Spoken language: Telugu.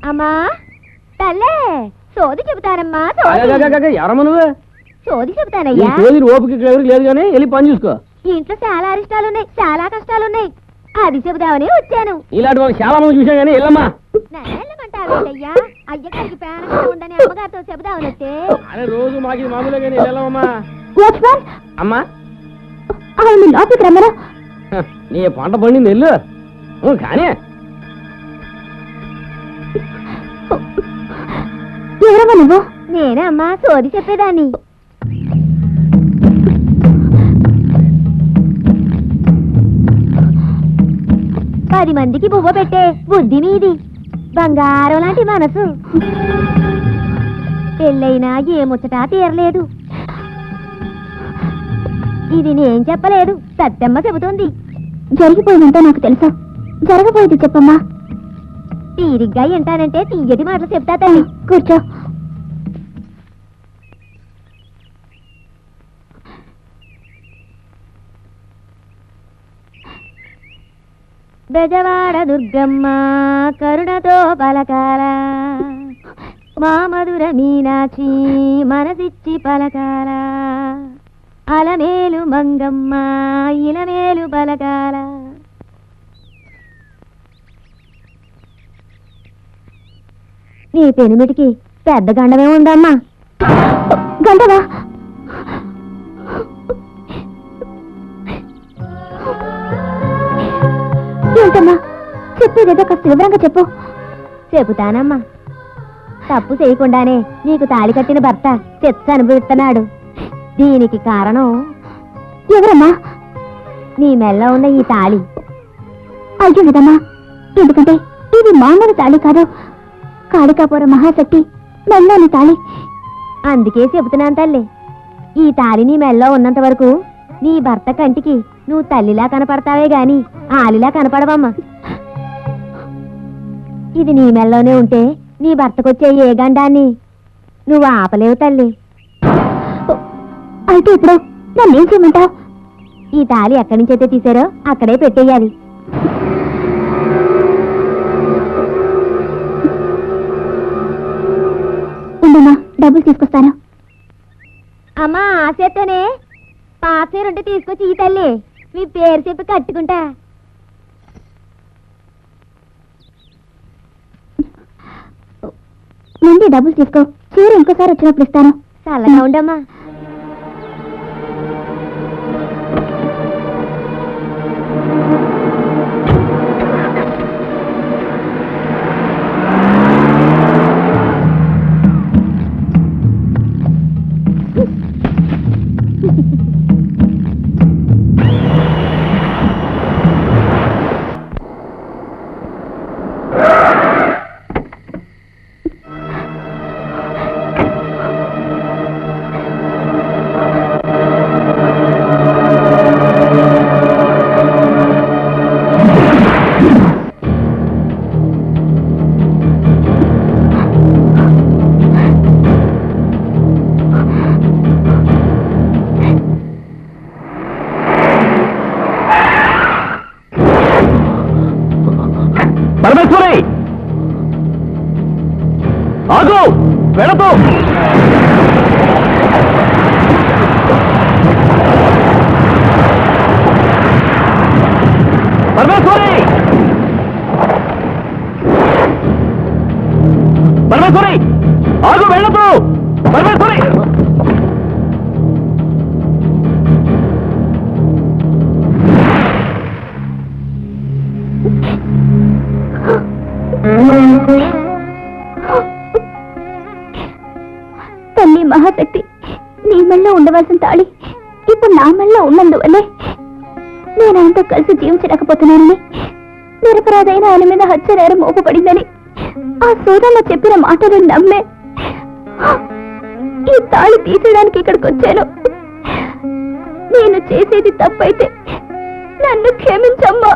అమ్మా తల్లే సోది చెబుతానమ్మా ఎవరమ్మ నువ్వు? సోది చెబుతానయ్యా. ఓపిక ఎవరికి లేదు కానీ వెళ్ళి పని చూసుకో. ఇంట్లో చాలా అరిష్టాలున్నాయి, చాలా కష్టాలున్నాయి, అది చెబుదామని వచ్చాను. ఇలాంటి వాళ్ళు చాలా మంది చూసా కానీ వెళ్ళమ్మా. వెళ్ళమంటావేంటయ్యా? అయ్యగారికి ప్రాణంగా ఉండని అమ్మగారితో చెబుదామనొస్తే. అరే రోజు మాకు మామూలుగా కానీ వెళ్ళమ్మా. అమ్మా లోపలికి రమ్మరా. నీ పంట పండింది వెళ్ళు కానీ. ఎవరమ్మా నువ్వు? నేనే అమ్మా, సోది చెప్పేదాన్ని. పది మందికి బువ్వ పెట్టే బుద్ధి నీది, బంగారం లాంటి మనసు. పెళ్ళైనా ఏ ముచ్చటా తీరలేదు. ఇది నేను చెప్పలేదు, సత్యమ్మ చెబుతుంది. జరిగిపోయిందంటే నాకు తెలుసా, జరగబోయేది చెప్పమ్మా. తీరిగ్గా ఏంటానంటే తీయటి మాటలు చెప్తా తల్లి. కూర్చో. బెజవాడ దుర్గమ్మ కరుణతో పలకాల, మా మధుర మీనాక్షి మనసిచ్చి పలకాల, అలమేలు మంగమ్మ ఇలమేలు పలకాల. నీ పెనిమిటికి పెద్ద గండమే ఉందమ్మా. గండవా? ఏంటమ్మా చెప్పేదేదో కాస్త వివరంగా చెప్పు. చెబుతానమ్మా. తప్పు చేయకుండానే నీకు తాళి కట్టిన భర్త చెత్త అనుభవిస్తున్నాడు. దీనికి కారణం ఎవరమ్మా? నీ మెల్ల ఉన్న ఈ తాళి. అయ్యో లేదమ్మా, ఎందుకంటే ఇది మామూలు తాళి కాదు, కాళికాపుర మహాశక్తి మెల్లోని తాళి. అందుకే చెబుతున్నాను తల్లి, ఈ తాళి నీ మెల్లో ఉన్నంత వరకు నీ భర్త కంటికి నువ్వు తల్లిలా కనపడతావే గాని ఆలిలా కనపడవమ్మా. ఇది నీ మెల్లోనే ఉంటే నీ భర్తకొచ్చే ఏ గండాన్ని నువ్వు ఆపలేవు తల్లి. అయితే ఇప్పుడు నన్నేం చేయమంటావు? ఈ తాళి ఎక్కడి నుంచి అయితే తీసారో అక్కడే పెట్టేయాలి. ఉండమ్మా, డబ్బులు తీసుకొస్తాను. అమ్మా ఆసేతోనే పాసే రెండు తీసుకొచ్చి ఈ తల్లి మీ పేరు చెప్పి కట్టుకుంటా. నుండి డబ్బులు తీసుకో, చీర ఇంకోసారి వచ్చినప్పుడు ఇస్తాను. చల్లగా ఉండమ్మా. పరమేశ్వరి ఆగు, వెళదు. పరమేశ్వరి, పరమేశ్వరి ఆగు, వెళ్ళదు. పరమేశ్వరి తల్లి మహాశక్తి, నీ మెళ్ళో ఉండవలసిన తాళి ఇప్పుడు నా మెళ్ళో ఉన్నందువల్లే నేను ఆయనతో కలిసి జీవించలేకపోతున్నానని, నిరపరాధైన ఆయన మీద హత్య నేరం మోపబడిందని ఆ సోదరులు చెప్పిన మాటలు నమ్మే ఈ తాళి తీసేయడానికి ఇక్కడికి వచ్చాను. నేను చేసేది తప్పైతే నన్ను క్షమించమ్మా.